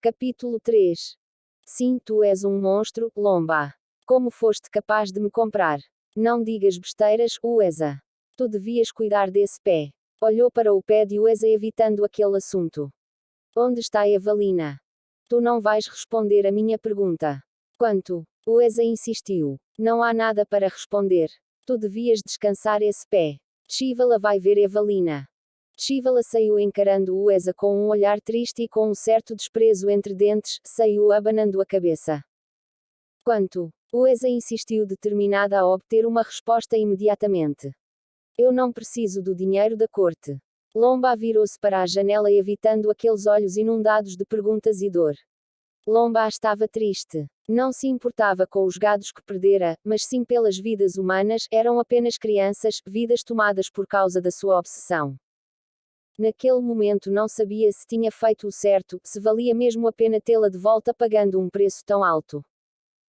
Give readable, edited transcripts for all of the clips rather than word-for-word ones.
Capítulo 3. Sim, tu és um monstro, Lomba. Como foste capaz de me comprar? Não digas besteiras, Ueza. Tu devias cuidar desse pé. Olhou para o pé de Ueza evitando aquele assunto. Onde está Evalina? Tu não vais responder a minha pergunta. Quanto? Ueza insistiu. Não há nada para responder. Tu devias descansar esse pé. Shivala vai ver Evalina. Shivala saiu encarando Ueza com um olhar triste e com um certo desprezo entre dentes, saiu abanando a cabeça. Quanto? Ueza insistiu determinada a obter uma resposta imediatamente. Eu não preciso do dinheiro da corte. Lomba virou-se para a janela evitando aqueles olhos inundados de perguntas e dor. Lomba estava triste. Não se importava com os gados que perdera, mas sim pelas vidas humanas, eram apenas crianças, vidas tomadas por causa da sua obsessão. Naquele momento não sabia se tinha feito o certo, se valia mesmo a pena tê-la de volta pagando um preço tão alto.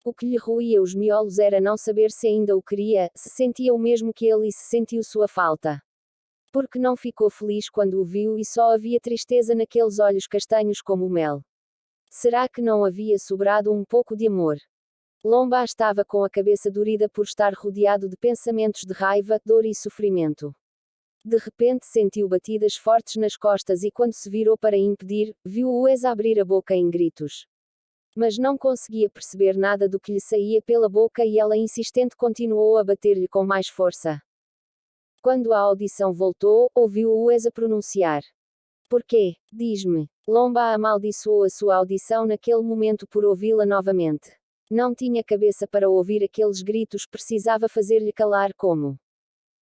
O que lhe roía os miolos era não saber se ainda o queria, se sentia o mesmo que ele e se sentiu sua falta. Porque não ficou feliz quando o viu e só havia tristeza naqueles olhos castanhos como o mel. Será que não havia sobrado um pouco de amor? Lomba estava com a cabeça dorida por estar rodeado de pensamentos de raiva, dor e sofrimento. De repente sentiu batidas fortes nas costas e quando se virou para impedir, viu Ueza abrir a boca em gritos. Mas não conseguia perceber nada do que lhe saía pela boca e ela insistente continuou a bater-lhe com mais força. Quando a audição voltou, ouviu Ueza pronunciar. Por quê? Diz-me. Lomba amaldiçoou a sua audição naquele momento por ouvi-la novamente. Não tinha cabeça para ouvir aqueles gritos, precisava fazer-lhe calar como.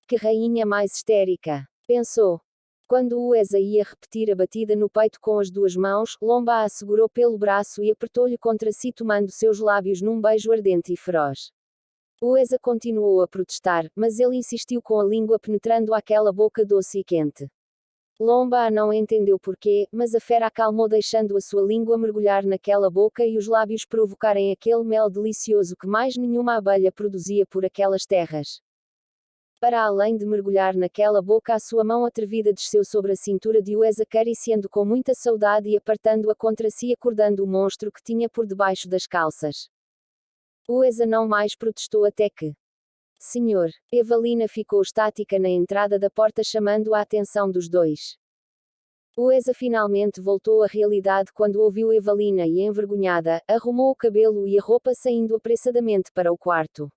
Que rainha mais histérica! Pensou. Quando Ueza ia repetir a batida no peito com as duas mãos, Lomba a segurou pelo braço e apertou-lhe contra si tomando seus lábios num beijo ardente e feroz. Ueza continuou a protestar, mas ele insistiu com a língua penetrando aquela boca doce e quente. Lomba não entendeu porquê, mas a fera acalmou deixando a sua língua mergulhar naquela boca e os lábios provocarem aquele mel delicioso que mais nenhuma abelha produzia por aquelas terras. Para além de mergulhar naquela boca, a sua mão atrevida desceu sobre a cintura de Ueza acariciando com muita saudade e apertando-a contra si acordando o monstro que tinha por debaixo das calças. Ueza não mais protestou até que. Senhor, Evalina ficou estática na entrada da porta chamando a atenção dos dois. Ueza finalmente voltou à realidade quando ouviu Evalina e envergonhada, arrumou o cabelo e a roupa saindo apressadamente para o quarto.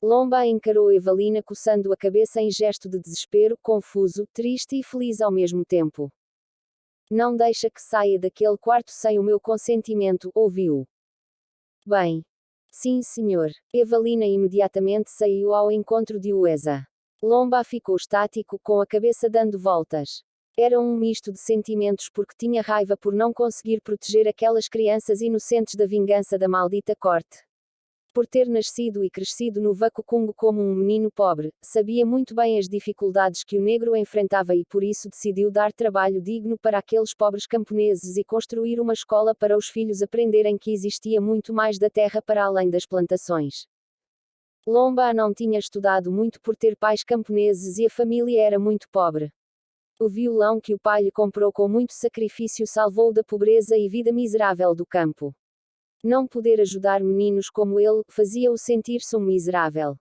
Lomba encarou Evalina coçando a cabeça em gesto de desespero, confuso, triste e feliz ao mesmo tempo. Não deixa que saia daquele quarto sem o meu consentimento, ouviu. Bem. Sim, senhor. Evalina imediatamente saiu ao encontro de Ueza. Lomba ficou estático, com a cabeça dando voltas. Era um misto de sentimentos porque tinha raiva por não conseguir proteger aquelas crianças inocentes da vingança da maldita corte. Por ter nascido e crescido no Vacucungo como um menino pobre, sabia muito bem as dificuldades que o negro enfrentava e por isso decidiu dar trabalho digno para aqueles pobres camponeses e construir uma escola para os filhos aprenderem que existia muito mais da terra para além das plantações. Lomba não tinha estudado muito por ter pais camponeses e a família era muito pobre. O violão que o pai lhe comprou com muito sacrifício salvou-o da pobreza e vida miserável do campo. Não poder ajudar meninos como ele, fazia-o sentir-se um miserável.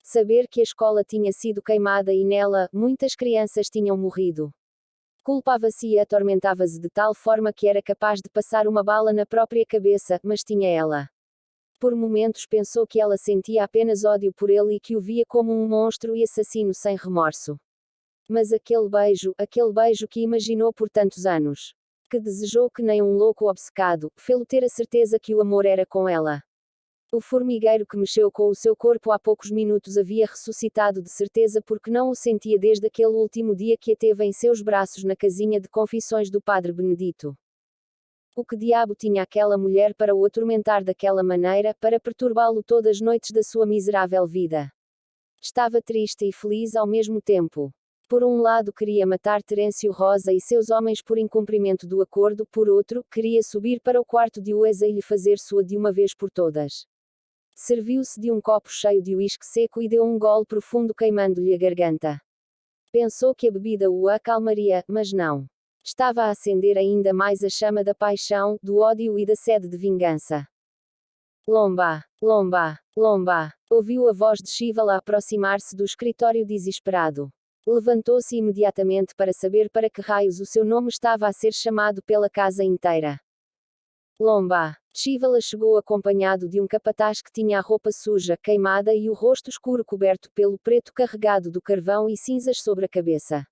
Saber que a escola tinha sido queimada e nela, muitas crianças tinham morrido. Culpava-se e atormentava-se de tal forma que era capaz de passar uma bala na própria cabeça, mas tinha ela. Por momentos pensou que ela sentia apenas ódio por ele e que o via como um monstro e assassino sem remorso. Mas aquele beijo que imaginou por tantos anos. Que desejou que nem um louco obcecado, fê-lo ter a certeza que o amor era com ela. O formigueiro que mexeu com o seu corpo há poucos minutos havia ressuscitado de certeza porque não o sentia desde aquele último dia que a teve em seus braços na casinha de confissões do Padre Benedito. O que diabo tinha aquela mulher para o atormentar daquela maneira, para perturbá-lo todas as noites da sua miserável vida? Estava triste e feliz ao mesmo tempo. Por um lado queria matar Terêncio Rosa e seus homens por incumprimento do acordo, por outro, queria subir para o quarto de Ueza e lhe fazer sua de uma vez por todas. Serviu-se de um copo cheio de uísque seco e deu um gole profundo queimando-lhe a garganta. Pensou que a bebida o acalmaria, mas não. Estava a acender ainda mais a chama da paixão, do ódio e da sede de vingança. Lomba, Lomba, Lomba. Ouviu a voz de Shivala aproximar-se do escritório desesperado. Levantou-se imediatamente para saber para que raios o seu nome estava a ser chamado pela casa inteira. Lomba. Shivala chegou acompanhado de um capataz que tinha a roupa suja, queimada e o rosto escuro coberto pelo preto carregado do carvão e cinzas sobre a cabeça.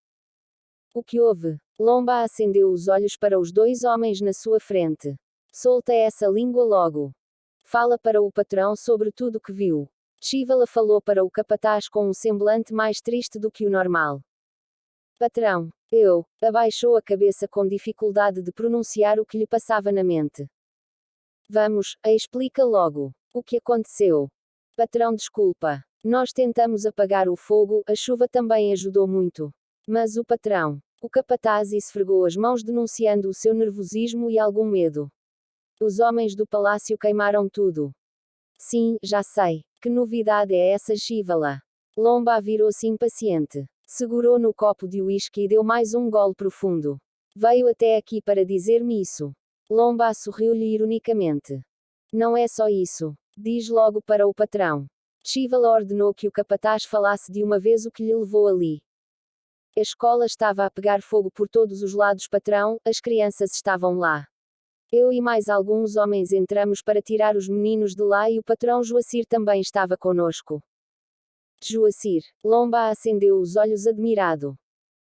O que houve? Lomba acendeu os olhos para os dois homens na sua frente. Solta essa língua logo. Fala para o patrão sobre tudo o que viu. Shivala falou para o capataz com um semblante mais triste do que o normal. Patrão, eu. Abaixou a cabeça com dificuldade de pronunciar o que lhe passava na mente. Vamos, explica logo. O que aconteceu? Patrão, desculpa. Nós tentamos apagar o fogo, a chuva também ajudou muito. Mas o patrão. O capataz esfregou as mãos denunciando o seu nervosismo e algum medo. Os homens do palácio queimaram tudo. Sim, já sei. Que novidade é essa, Shivala? Lomba virou-se impaciente. Segurou no copo de uísque e deu mais um gole profundo. Veio até aqui para dizer-me isso. Lomba sorriu-lhe ironicamente. Não é só isso. Diz logo para o patrão. Shivala ordenou que o capataz falasse de uma vez o que lhe levou ali. A escola estava a pegar fogo por todos os lados, patrão, as crianças estavam lá. Eu e mais alguns homens entramos para tirar os meninos de lá e o patrão Joacir também estava conosco. Joacir. Lomba acendeu os olhos admirado.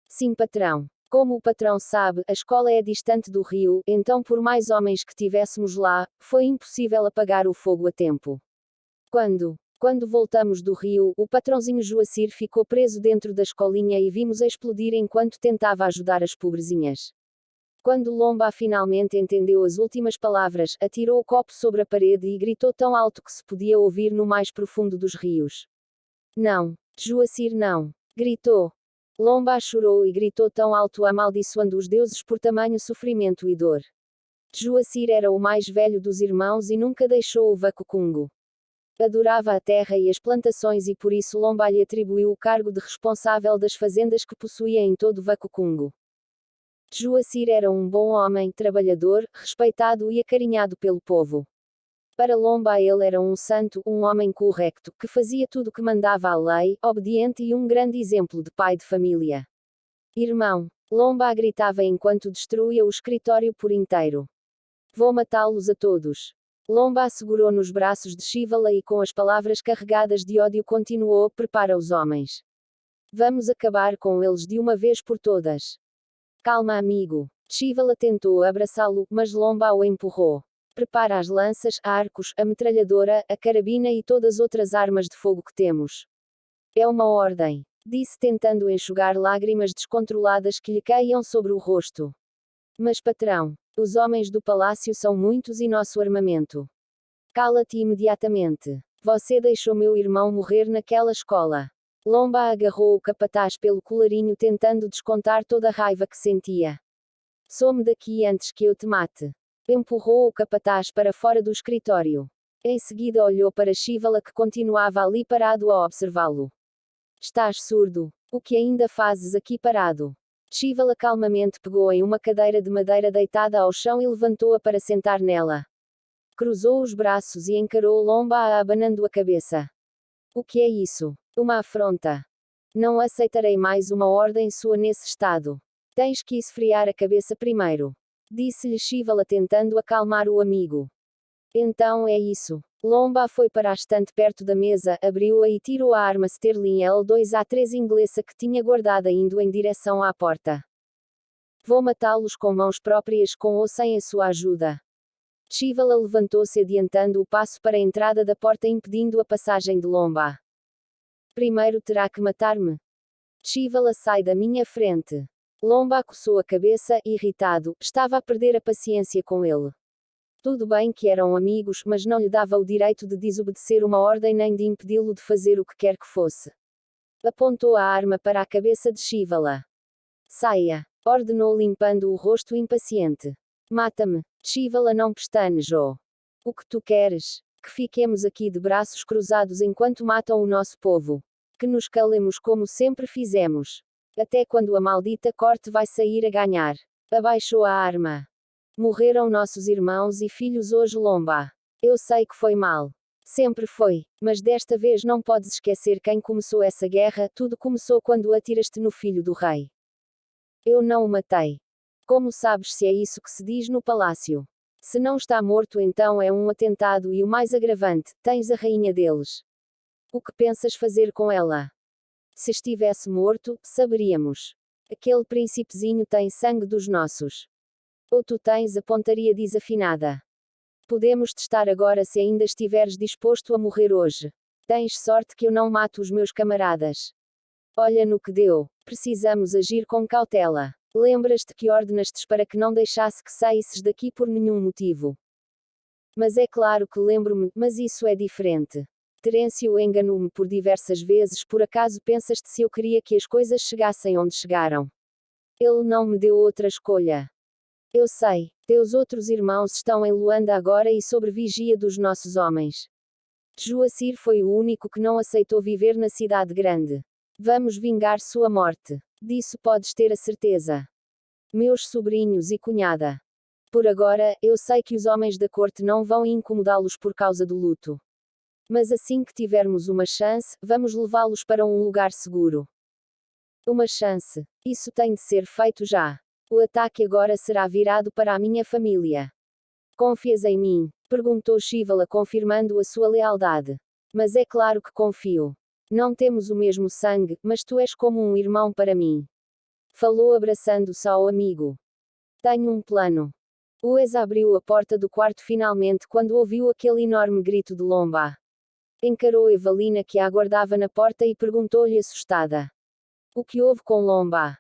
Sim, patrão. Como o patrão sabe, a escola é distante do rio, então por mais homens que tivéssemos lá, foi impossível apagar o fogo a tempo. Quando voltamos do rio, o patrãozinho Joacir ficou preso dentro da escolinha e vimos-a explodir enquanto tentava ajudar as pobrezinhas. Quando Lomba finalmente entendeu as últimas palavras, atirou o copo sobre a parede e gritou tão alto que se podia ouvir no mais profundo dos rios. Não, Joacir, não! Gritou. Lomba chorou e gritou tão alto, amaldiçoando os deuses por tamanho sofrimento e dor. Joacir era o mais velho dos irmãos e nunca deixou o Vakukung. Adorava a terra e as plantações e por isso Lomba lhe atribuiu o cargo de responsável das fazendas que possuía em todo Vakukung. Joacir era um bom homem, trabalhador, respeitado e acarinhado pelo povo. Para Lomba ele era um santo, um homem correto, que fazia tudo o que mandava a lei, obediente e um grande exemplo de pai de família. Irmão, Lomba gritava enquanto destruía o escritório por inteiro. Vou matá-los a todos. Lomba segurou nos braços de Shivala e com as palavras carregadas de ódio continuou: prepara os homens. Vamos acabar com eles de uma vez por todas. Calma, amigo. Shivala tentou abraçá-lo, mas Lomba o empurrou. Prepara as lanças, arcos, a metralhadora, a carabina e todas as outras armas de fogo que temos. É uma ordem, disse tentando enxugar lágrimas descontroladas que lhe caíam sobre o rosto. Mas patrão, os homens do palácio são muitos e nosso armamento. Cala-te imediatamente. Você deixou meu irmão morrer naquela escola. Lomba agarrou o capataz pelo colarinho tentando descontar toda a raiva que sentia. Some daqui antes que eu te mate. Empurrou o capataz para fora do escritório. Em seguida olhou para Shivala que continuava ali parado a observá-lo. Estás surdo? O que ainda fazes aqui parado? Shivala calmamente pegou em uma cadeira de madeira deitada ao chão e levantou-a para sentar nela. Cruzou os braços e encarou Lomba abanando a cabeça. O que é isso? Uma afronta. Não aceitarei mais uma ordem sua nesse estado. Tens que esfriar a cabeça primeiro. Disse-lhe Shivala tentando acalmar o amigo. Então é isso. Lomba foi para a estante perto da mesa, abriu-a e tirou a arma Sterling L2A3 inglesa que tinha guardada indo em direção à porta. Vou matá-los com mãos próprias com ou sem a sua ajuda. Shivala levantou-se adiantando o passo para a entrada da porta impedindo a passagem de Lomba. Primeiro terá que matar-me. Shivala, sai da minha frente. Lomba coçou a cabeça, irritado, estava a perder a paciência com ele. Tudo bem que eram amigos, mas não lhe dava o direito de desobedecer uma ordem nem de impedi-lo de fazer o que quer que fosse. Apontou a arma para a cabeça de Shivala. Saia, ordenou limpando o rosto impaciente. Mata-me. Shivala não pestanejou. O que tu queres? Que fiquemos aqui de braços cruzados enquanto matam o nosso povo. Que nos calemos como sempre fizemos. Até quando a maldita corte vai sair a ganhar. Abaixou a arma. Morreram nossos irmãos e filhos hoje, Lomba. Eu sei que foi mal. Sempre foi. Mas desta vez não podes esquecer quem começou essa guerra. Tudo começou quando atiraste no filho do rei. Eu não o matei. Como sabes se é isso que se diz no palácio? Se não está morto, então é um atentado e o mais agravante, tens a rainha deles. O que pensas fazer com ela? Se estivesse morto, saberíamos. Aquele príncipezinho tem sangue dos nossos. Ou tu tens a pontaria desafinada. Podemos testar agora se ainda estiveres disposto a morrer hoje. Tens sorte que eu não mato os meus camaradas. Olha no que deu. Precisamos agir com cautela. Lembras-te que ordenaste para que não deixasse que saísses daqui por nenhum motivo. Mas é claro que lembro-me, mas isso é diferente. Terêncio enganou-me por diversas vezes. Por acaso pensaste se eu queria que as coisas chegassem onde chegaram? Ele não me deu outra escolha. Eu sei. Teus outros irmãos estão em Luanda agora e sob vigia dos nossos homens. Joacir foi o único que não aceitou viver na cidade grande. Vamos vingar sua morte. Disso podes ter a certeza. Meus sobrinhos e cunhada. Por agora, eu sei que os homens da corte não vão incomodá-los por causa do luto. Mas assim que tivermos uma chance, vamos levá-los para um lugar seguro. Uma chance. Isso tem de ser feito já. O ataque agora será virado para a minha família. Confias em mim? Perguntou Shivala, confirmando a sua lealdade. Mas é claro que confio. Não temos o mesmo sangue, mas tu és como um irmão para mim. Falou abraçando-se ao amigo. Tenho um plano. Wes abriu a porta do quarto finalmente quando ouviu aquele enorme grito de Lomba. Encarou Evalina, que a aguardava na porta, e perguntou-lhe assustada. O que houve com Lomba?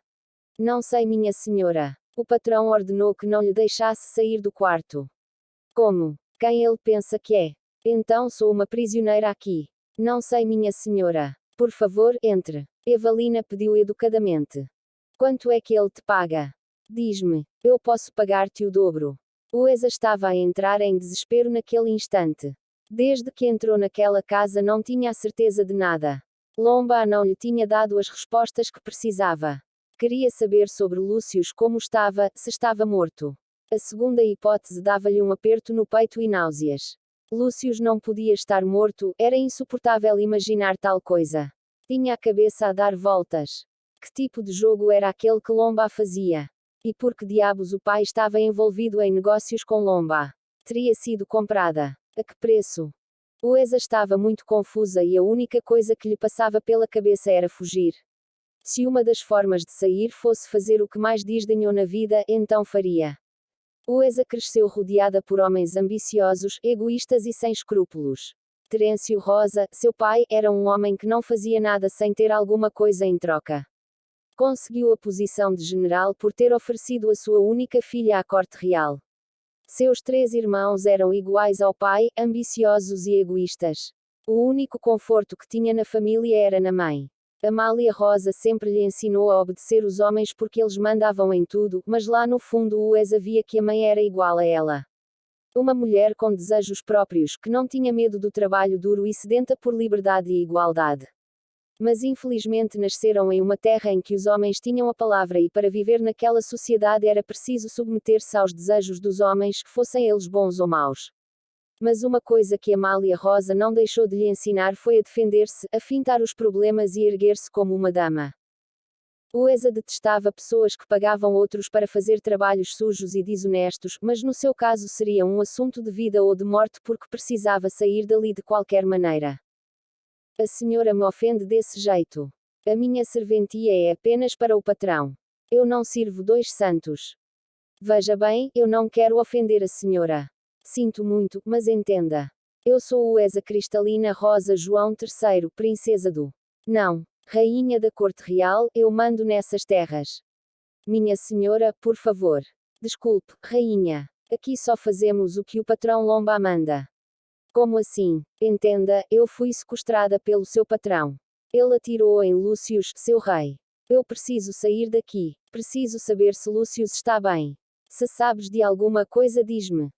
Não sei, minha senhora. O patrão ordenou que não lhe deixasse sair do quarto. Como? Quem ele pensa que é? Então sou uma prisioneira aqui. Não sei, minha senhora. Por favor, entre. Evalina pediu educadamente. Quanto é que ele te paga? Diz-me. Eu posso pagar-te o dobro. Wes estava a entrar em desespero naquele instante. Desde que entrou naquela casa não tinha a certeza de nada. Lomba não lhe tinha dado as respostas que precisava. Queria saber sobre Lúcius, como estava, se estava morto. A segunda hipótese dava-lhe um aperto no peito e náuseas. Lúcius não podia estar morto, era insuportável imaginar tal coisa. Tinha a cabeça a dar voltas. Que tipo de jogo era aquele que Lomba fazia? E por que diabos o pai estava envolvido em negócios com Lomba? Teria sido comprada. A que preço? Wes estava muito confusa e a única coisa que lhe passava pela cabeça era fugir. Se uma das formas de sair fosse fazer o que mais desdenhou na vida, então faria. Wes cresceu rodeada por homens ambiciosos, egoístas e sem escrúpulos. Terêncio Rosa, seu pai, era um homem que não fazia nada sem ter alguma coisa em troca. Conseguiu a posição de general por ter oferecido a sua única filha à corte real. Seus 3 irmãos eram iguais ao pai, ambiciosos e egoístas. O único conforto que tinha na família era na mãe. Amália Rosa sempre lhe ensinou a obedecer os homens porque eles mandavam em tudo, mas lá no fundo Wes sabia que a mãe era igual a ela. Uma mulher com desejos próprios, que não tinha medo do trabalho duro e sedenta por liberdade e igualdade. Mas infelizmente nasceram em uma terra em que os homens tinham a palavra e para viver naquela sociedade era preciso submeter-se aos desejos dos homens, fossem eles bons ou maus. Mas uma coisa que Amália Rosa não deixou de lhe ensinar foi a defender-se, a fintar os problemas e erguer-se como uma dama. Wes detestava pessoas que pagavam outros para fazer trabalhos sujos e desonestos, mas no seu caso seria um assunto de vida ou de morte porque precisava sair dali de qualquer maneira. A senhora me ofende desse jeito. A minha serventia é apenas para o patrão. Eu não sirvo 2 santos. Veja bem, eu não quero ofender a senhora. Sinto muito, mas entenda. Eu sou Wesa Cristalina Rosa João III, princesa do... Não. Rainha da corte real, eu mando nessas terras. Minha senhora, por favor. Desculpe, rainha. Aqui só fazemos o que o patrão Lomba manda. Como assim? Entenda, eu fui sequestrada pelo seu patrão. Ele atirou em Lúcius, seu rei. Eu preciso sair daqui. Preciso saber se Lúcius está bem. Se sabes de alguma coisa, diz-me.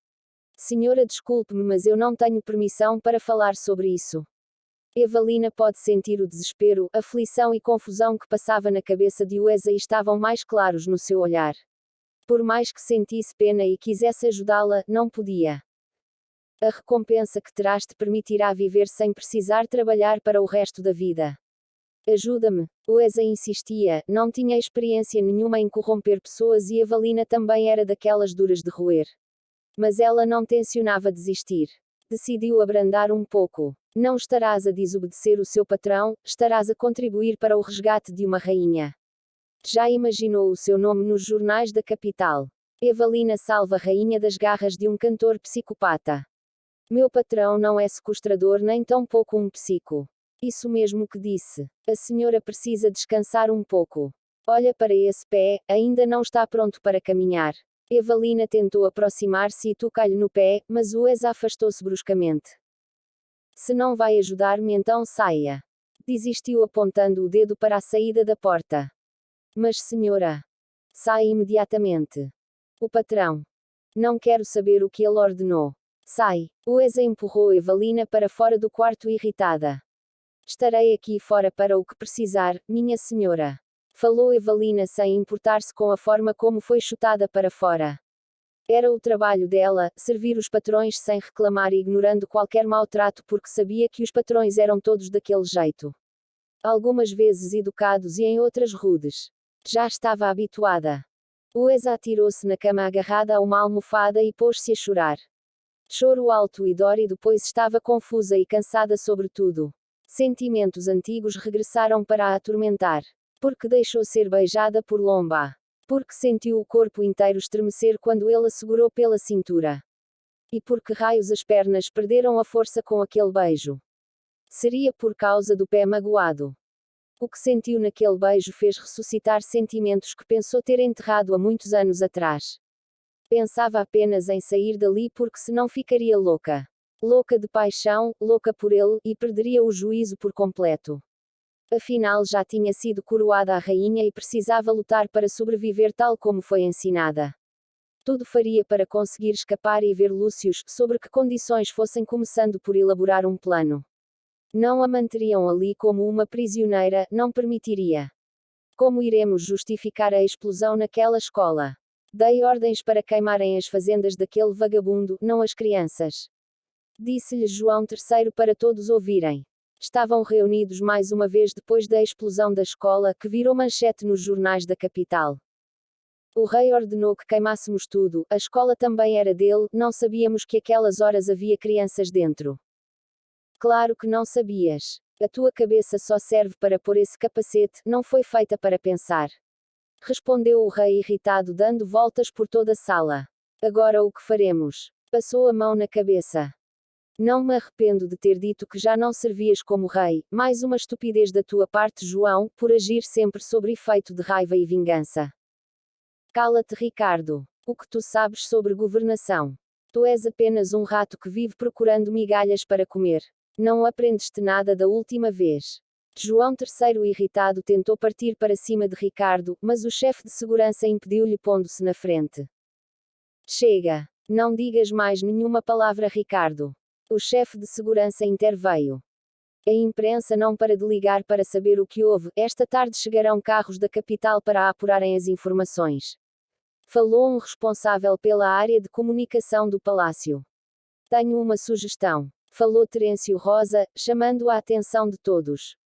Senhora, desculpe-me, mas eu não tenho permissão para falar sobre isso. Evalina pode sentir o desespero, aflição e confusão que passava na cabeça de Wesa e estavam mais claros no seu olhar. Por mais que sentisse pena e quisesse ajudá-la, não podia. A recompensa que terás te permitirá viver sem precisar trabalhar para o resto da vida. Ajuda-me. Oesa insistia, não tinha experiência nenhuma em corromper pessoas e Evalina também era daquelas duras de roer. Mas ela não tencionava desistir. Decidiu abrandar um pouco. Não estarás a desobedecer o seu patrão, estarás a contribuir para o resgate de uma rainha. Já imaginou o seu nome nos jornais da capital? Evalina salva a rainha das garras de um cantor psicopata. Meu patrão não é sequestrador nem tampouco um psico. Isso mesmo que disse. A senhora precisa descansar um pouco. Olha para esse pé, ainda não está pronto para caminhar. Evalina tentou aproximar-se e tocar-lhe no pé, mas Oesa afastou-se bruscamente. Se não vai ajudar-me, então saia. Desistiu apontando o dedo para a saída da porta. Mas senhora. Sai imediatamente. O patrão. Não quero saber o que ele ordenou. Sai. Oesa empurrou Evalina para fora do quarto irritada. Estarei aqui fora para o que precisar, minha senhora. Falou Evalina sem importar-se com a forma como foi chutada para fora. Era o trabalho dela, servir os patrões sem reclamar e ignorando qualquer maltrato porque sabia que os patrões eram todos daquele jeito. Algumas vezes educados e em outras rudes. Já estava habituada. Oesa atirou-se na cama agarrada a uma almofada e pôs-se a chorar. Choro alto e dórido, pois estava confusa e cansada sobretudo. Sentimentos antigos regressaram para a atormentar. Porque deixou ser beijada por Lomba. Porque sentiu o corpo inteiro estremecer quando ele a segurou pela cintura. E por que raios as pernas perderam a força com aquele beijo? Seria por causa do pé magoado. O que sentiu naquele beijo fez ressuscitar sentimentos que pensou ter enterrado há muitos anos atrás. Pensava apenas em sair dali porque senão ficaria louca. Louca de paixão, louca por ele, e perderia o juízo por completo. Afinal já tinha sido coroada a rainha e precisava lutar para sobreviver tal como foi ensinada. Tudo faria para conseguir escapar e ver Lúcius, sobre que condições fossem, começando por elaborar um plano. Não a manteriam ali como uma prisioneira, não permitiria. Como iremos justificar a explosão naquela escola? Dei ordens para queimarem as fazendas daquele vagabundo, não as crianças. Disse-lhe João III para todos ouvirem. Estavam reunidos mais uma vez depois da explosão da escola, que virou manchete nos jornais da capital. O rei ordenou que queimássemos tudo, a escola também era dele, não sabíamos que aquelas horas havia crianças dentro. Claro que não sabias. A tua cabeça só serve para pôr esse capacete, não foi feita para pensar. Respondeu o rei irritado, dando voltas por toda a sala. Agora o que faremos? Passou a mão na cabeça. Não me arrependo de ter dito que já não servias como rei, mais uma estupidez da tua parte, João, por agir sempre sob efeito de raiva e vingança. Cala-te, Ricardo. O que tu sabes sobre governação? Tu és apenas um rato que vive procurando migalhas para comer. Não aprendeste nada da última vez. João III, irritado, tentou partir para cima de Ricardo, mas o chefe de segurança impediu-lhe, pondo-se na frente. Chega! Não digas mais nenhuma palavra, Ricardo. O chefe de segurança interveio. A imprensa não para de ligar para saber o que houve. Esta tarde chegarão carros da capital para apurarem as informações. Falou um responsável pela área de comunicação do palácio. Tenho uma sugestão. Falou Terêncio Rosa, chamando a atenção de todos.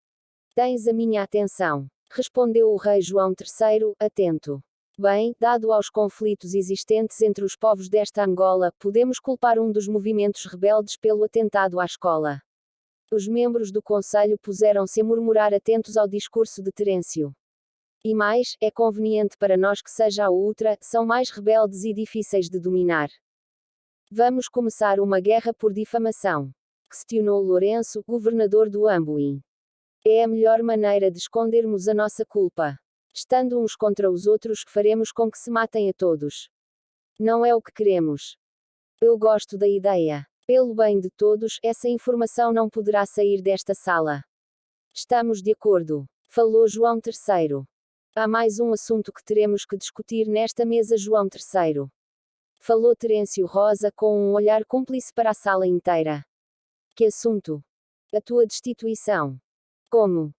Tens a minha atenção. Respondeu o rei João III, atento. Bem, dado aos conflitos existentes entre os povos desta Angola, podemos culpar um dos movimentos rebeldes pelo atentado à escola. Os membros do conselho puseram-se a murmurar, atentos ao discurso de Terêncio. E mais, é conveniente para nós que seja a outra, são mais rebeldes e difíceis de dominar. Vamos começar uma guerra por difamação. Questionou Lourenço, governador do Amboim. É a melhor maneira de escondermos a nossa culpa. Estando uns contra os outros, faremos com que se matem a todos. Não é o que queremos. Eu gosto da ideia. Pelo bem de todos, essa informação não poderá sair desta sala. Estamos de acordo. Falou João III. Há mais um assunto que teremos que discutir nesta mesa, João III. Falou Terêncio Rosa com um olhar cúmplice para a sala inteira. Que assunto? A tua destituição. Como?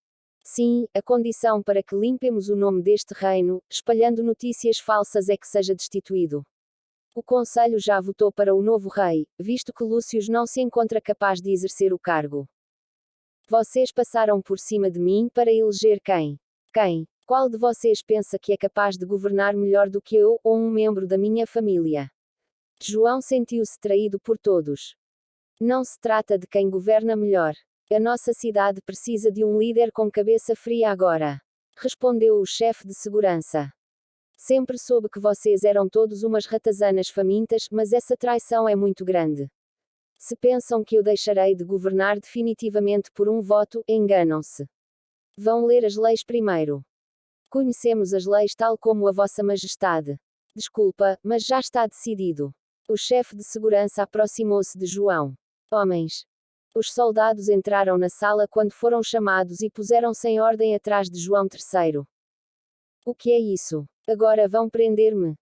Sim, a condição para que limpemos o nome deste reino, espalhando notícias falsas, é que seja destituído. O Conselho já votou para o novo rei, visto que Lúcio não se encontra capaz de exercer o cargo. Vocês passaram por cima de mim para eleger quem? Quem? Qual de vocês pensa que é capaz de governar melhor do que eu, ou um membro da minha família? João sentiu-se traído por todos. Não se trata de quem governa melhor. A nossa cidade precisa de um líder com cabeça fria agora. Respondeu o chefe de segurança. Sempre soube que vocês eram todos umas ratazanas famintas, mas essa traição é muito grande. Se pensam que eu deixarei de governar definitivamente por um voto, enganam-se. Vão ler as leis primeiro. Conhecemos as leis tal como a Vossa Majestade. Desculpa, mas já está decidido. O chefe de segurança aproximou-se de João. Homens. Os soldados entraram na sala quando foram chamados e puseram-se em ordem atrás de João III. O que é isso? Agora vão prender-me?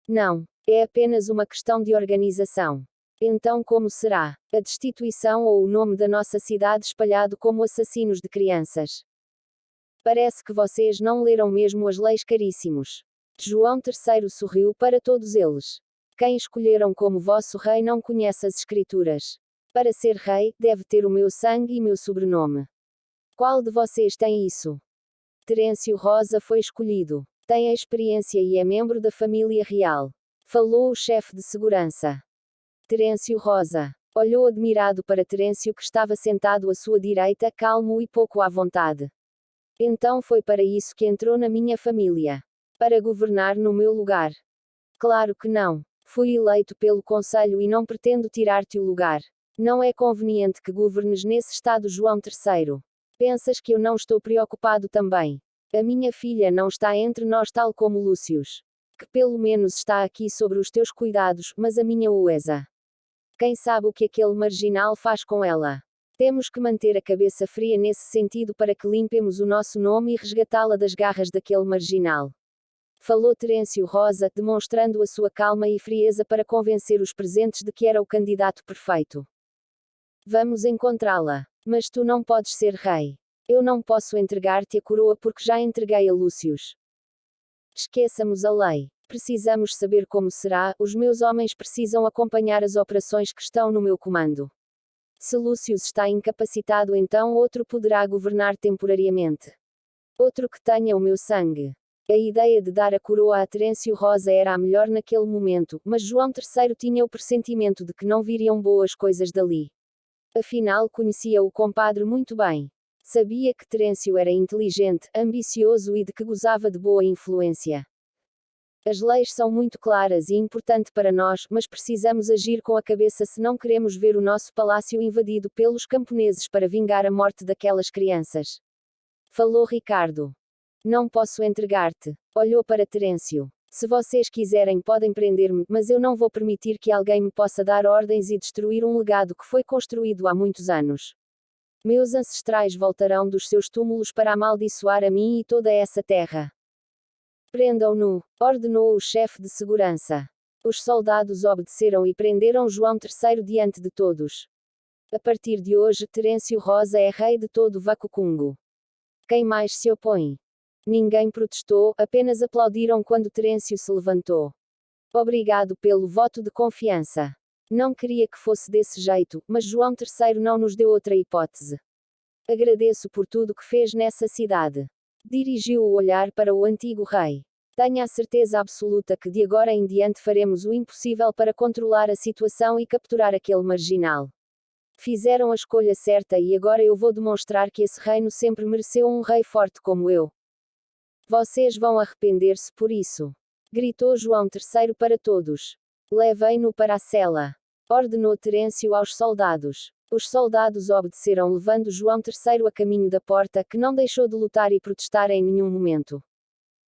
Não. É apenas uma questão de organização. Então como será? A destituição ou o nome da nossa cidade espalhado como assassinos de crianças? Parece que vocês não leram mesmo as leis, caríssimos. João III sorriu para todos eles. Quem escolheram como vosso rei não conhece as escrituras. Para ser rei, deve ter o meu sangue e meu sobrenome. Qual de vocês tem isso? Terêncio Rosa foi escolhido. Tem a experiência e é membro da família real. Falou o chefe de segurança. Terêncio Rosa olhou admirado para Terêncio, que estava sentado à sua direita, calmo e pouco à vontade. Então foi para isso que entrou na minha família. Para governar no meu lugar. Claro que não. Fui eleito pelo Conselho e não pretendo tirar-te o lugar. Não é conveniente que governes nesse estado, João III. Pensas que eu não estou preocupado também? A minha filha não está entre nós tal como Lúcio, que pelo menos está aqui sobre os teus cuidados, mas a minha Uesa. Quem sabe o que aquele marginal faz com ela? Temos que manter a cabeça fria nesse sentido para que limpemos o nosso nome e resgatá-la das garras daquele marginal. Falou Terêncio Rosa, demonstrando a sua calma e frieza para convencer os presentes de que era o candidato perfeito. Vamos encontrá-la. Mas tu não podes ser rei. Eu não posso entregar-te a coroa porque já entreguei a Lúcio. Esqueçamos a lei. Precisamos saber como será, os meus homens precisam acompanhar as operações que estão no meu comando. Se Lúcio está incapacitado, então outro poderá governar temporariamente. Outro que tenha o meu sangue. A ideia de dar a coroa a Terêncio Rosa era a melhor naquele momento, mas João III tinha o pressentimento de que não viriam boas coisas dali. Afinal, conhecia o compadre muito bem. Sabia que Terêncio era inteligente, ambicioso e de que gozava de boa influência. As leis são muito claras e importante para nós, mas precisamos agir com a cabeça se não queremos ver o nosso palácio invadido pelos camponeses para vingar a morte daquelas crianças. Falou Ricardo. Não posso entregar-te. Olhou para Terêncio. Se vocês quiserem podem prender-me, mas eu não vou permitir que alguém me possa dar ordens e destruir um legado que foi construído há muitos anos. Meus ancestrais voltarão dos seus túmulos para amaldiçoar a mim e toda essa terra. Prendam-no, ordenou o chefe de segurança. Os soldados obedeceram e prenderam João III diante de todos. A partir de hoje, Terêncio Rosa é rei de todo Vacucungo. Quem mais se opõe? Ninguém protestou, apenas aplaudiram quando Terêncio se levantou. Obrigado pelo voto de confiança. Não queria que fosse desse jeito, mas João III não nos deu outra hipótese. Agradeço por tudo que fez nessa cidade. Dirigiu o olhar para o antigo rei. Tenha a certeza absoluta que de agora em diante faremos o impossível para controlar a situação e capturar aquele marginal. Fizeram a escolha certa e agora eu vou demonstrar que esse reino sempre mereceu um rei forte como eu. Vocês vão arrepender-se por isso. Gritou João III para todos. Levem-no para a cela. Ordenou Terêncio aos soldados. Os soldados obedeceram, levando João III a caminho da porta, que não deixou de lutar e protestar em nenhum momento.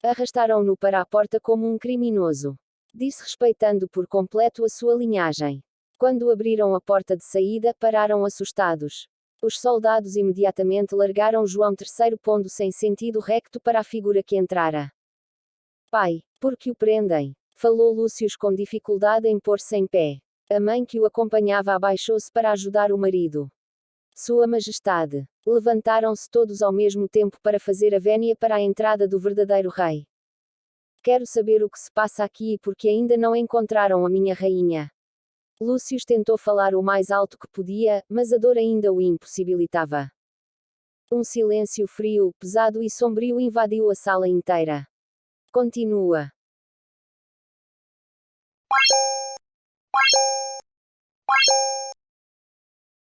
Arrastaram-no para a porta como um criminoso. Disse respeitando por completo a sua linhagem. Quando abriram a porta de saída, pararam assustados. Os soldados imediatamente largaram João III, pondo-se em sentido recto para a figura que entrara. Pai, por que o prendem? Falou Lúcio com dificuldade em pôr-se em pé. A mãe que o acompanhava abaixou-se para ajudar o marido. Sua Majestade. Levantaram-se todos ao mesmo tempo para fazer a vénia para a entrada do verdadeiro rei. Quero saber o que se passa aqui porque ainda não encontraram a minha rainha. Lúcio tentou falar o mais alto que podia, mas a dor ainda o impossibilitava. Um silêncio frio, pesado e sombrio invadiu a sala inteira. Continua.